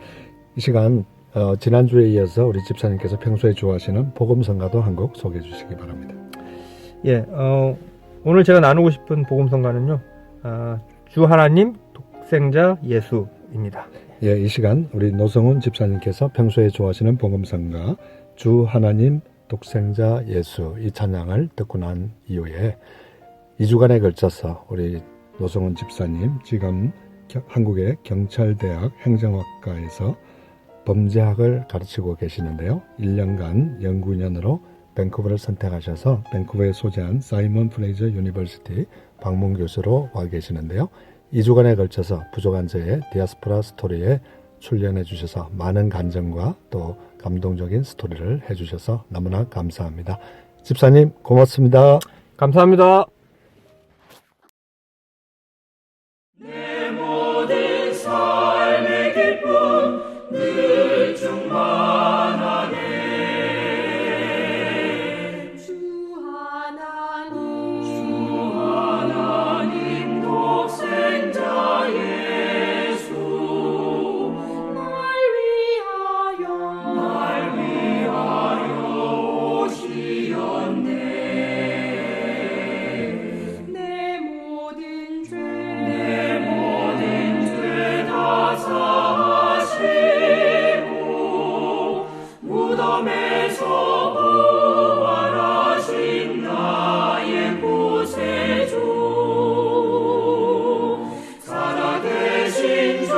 이 시간 지난주에 이어서 우리 집사님께서 평소에 좋아하시는 복음성가도 한 곡 소개해 주시기 바랍니다. 예, 오늘 제가 나누고 싶은 복음성가는요, 주 하나님 독생자 예수입니다. 예, 이 시간 우리 노성훈 집사님께서 평소에 좋아하시는 복음성가 주 하나님 독생자 예수 이 찬양을 듣고 난 이후에 2주간에 걸쳐서 우리 노성훈 집사님 지금 한국의 경찰대학 행정학과에서 범죄학을 가르치고 계시는데요. 1년간 연구년으로 밴쿠버를 선택하셔서 밴쿠버에 소재한 사이먼 프레이저 유니버시티 방문 교수로 와 계시는데요. 2주간에 걸쳐서 부족한 저의 디아스포라 스토리에 출연해 주셔서 많은 간증과 또 감동적인 스토리를 해주셔서 너무나 감사합니다. 집사님 고맙습니다. 감사합니다. 내 모든 삶의 기쁨 늘 충만하네. 주 하나님 독생자 예수 날 위하여 오시었네. 내 모든 죄 다 사하시고 무덤에서 부활하신 나의 구세주 살아계신 주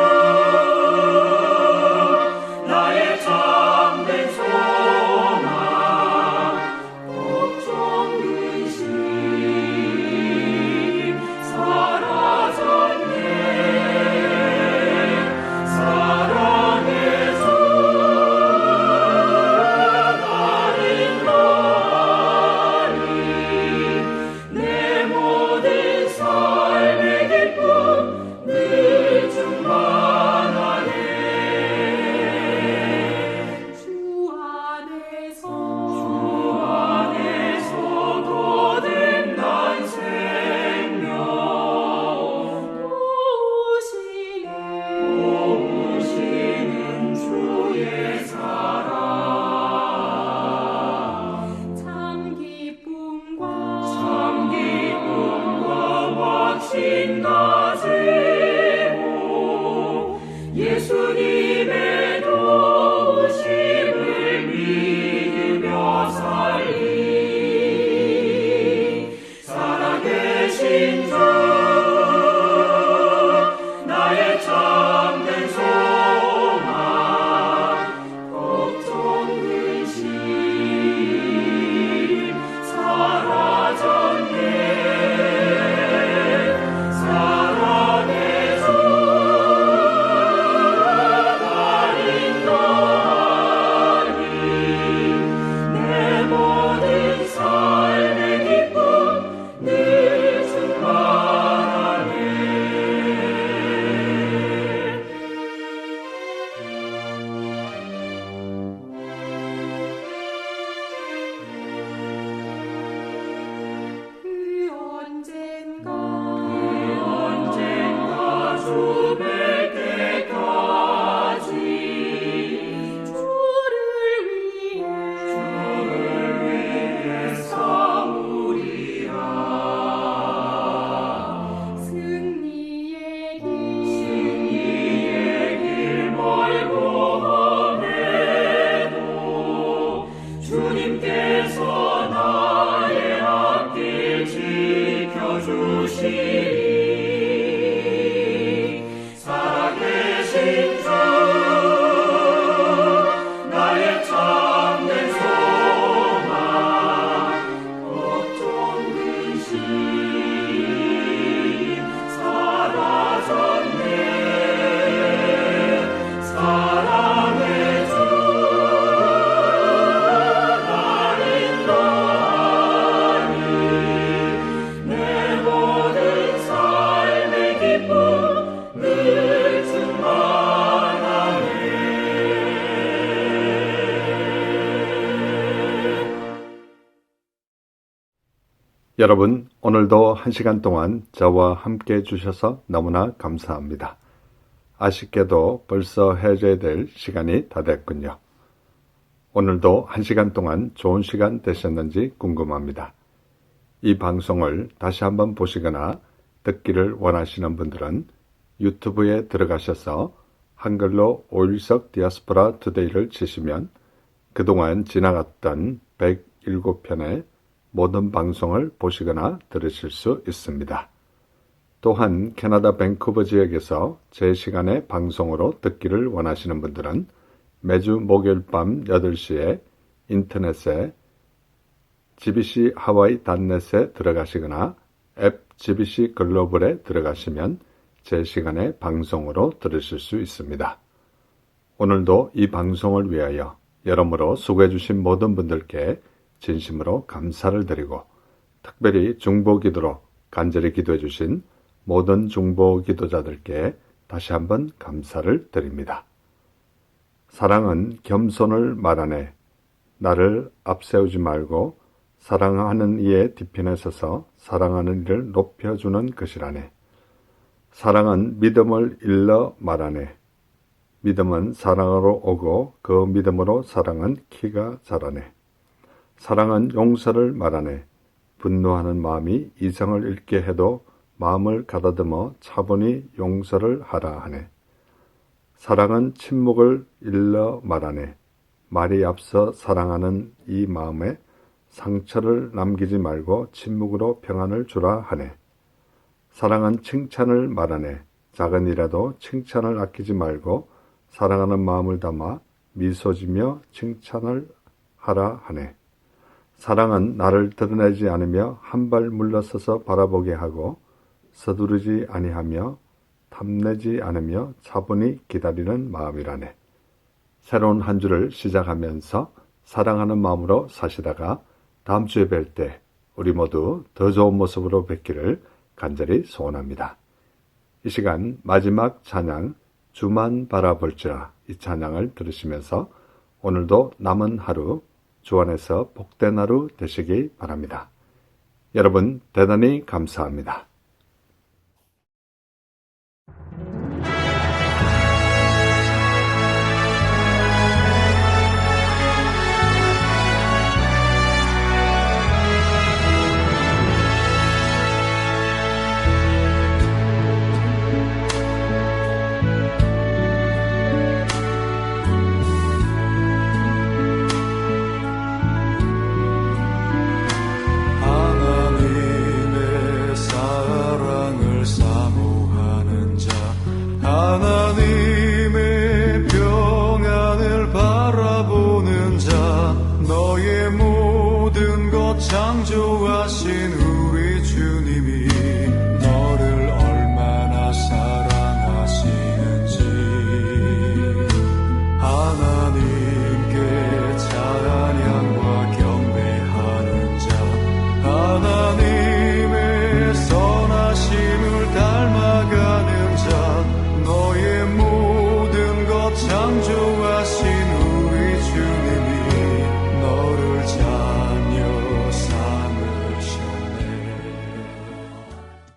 나의 참된 소망 걱정 근심 사라졌네. 사랑의 주 나를 인도하니 내 모든 삶의 기쁨 늘 충만하네. 주 안에서 거듭난 생명 도우시는 주의 사랑 참 기쁨과 확신 가지고 예수님의 도우심을 믿으며 살리 살아계신 주 나의 참된 소망 걱정 근심 사라졌네. 사랑의 주 여러분, 오늘도 1시간 동안 저와 함께 해주셔서 너무나 감사합니다. 아쉽게도 벌써 해제될 시간이 다 됐군요. 오늘도 1시간 동안 좋은 시간 되셨는지 궁금합니다. 이 방송을 다시 한번 보시거나 듣기를 원하시는 분들은 유튜브에 들어가셔서 한글로 오일석 디아스포라 투데이를 치시면 그동안 지나갔던 107편의 모든 방송을 보시거나 들으실 수 있습니다. 또한 캐나다 밴쿠버 지역에서 제 시간의 방송으로 듣기를 원하시는 분들은 매주 목요일 밤 8시에 인터넷에 GBC 하와이.net에 들어가시거나 앱 GBC 글로벌에 들어가시면 제 시간의 방송으로 들으실 수 있습니다. 오늘도 이 방송을 위하여 여러모로 수고해 주신 모든 분들께 진심으로 감사를 드리고 특별히 중보기도로 간절히 기도해 주신 모든 중보기도자들께 다시 한번 감사를 드립니다. 사랑은 겸손을 말하네. 나를 앞세우지 말고 사랑하는 이의 뒤편에 서서 사랑하는 이를 높여주는 것이라네. 사랑은 믿음을 일러 말하네. 믿음은 사랑으로 오고 그 믿음으로 사랑은 키가 자라네. 사랑은 용서를 말하네. 분노하는 마음이 이성을 잃게 해도 마음을 가다듬어 차분히 용서를 하라 하네. 사랑은 침묵을 일러 말하네. 말이 앞서 사랑하는 이 마음에 상처를 남기지 말고 침묵으로 평안을 주라 하네. 사랑은 칭찬을 말하네. 작은 일이라도 칭찬을 아끼지 말고 사랑하는 마음을 담아 미소지며 칭찬을 하라 하네. 사랑은 나를 드러내지 않으며 한 발 물러서서 바라보게 하고 서두르지 아니하며 탐내지 않으며 차분히 기다리는 마음이라네. 새로운 한 주를 시작하면서 사랑하는 마음으로 사시다가 다음 주에 뵐 때 우리 모두 더 좋은 모습으로 뵙기를 간절히 소원합니다. 이 시간 마지막 찬양 주만 바라볼지라 이 찬양을 들으시면서 오늘도 남은 하루 주 안에서 복된 하루 되시기 바랍니다. 여러분 대단히 감사합니다.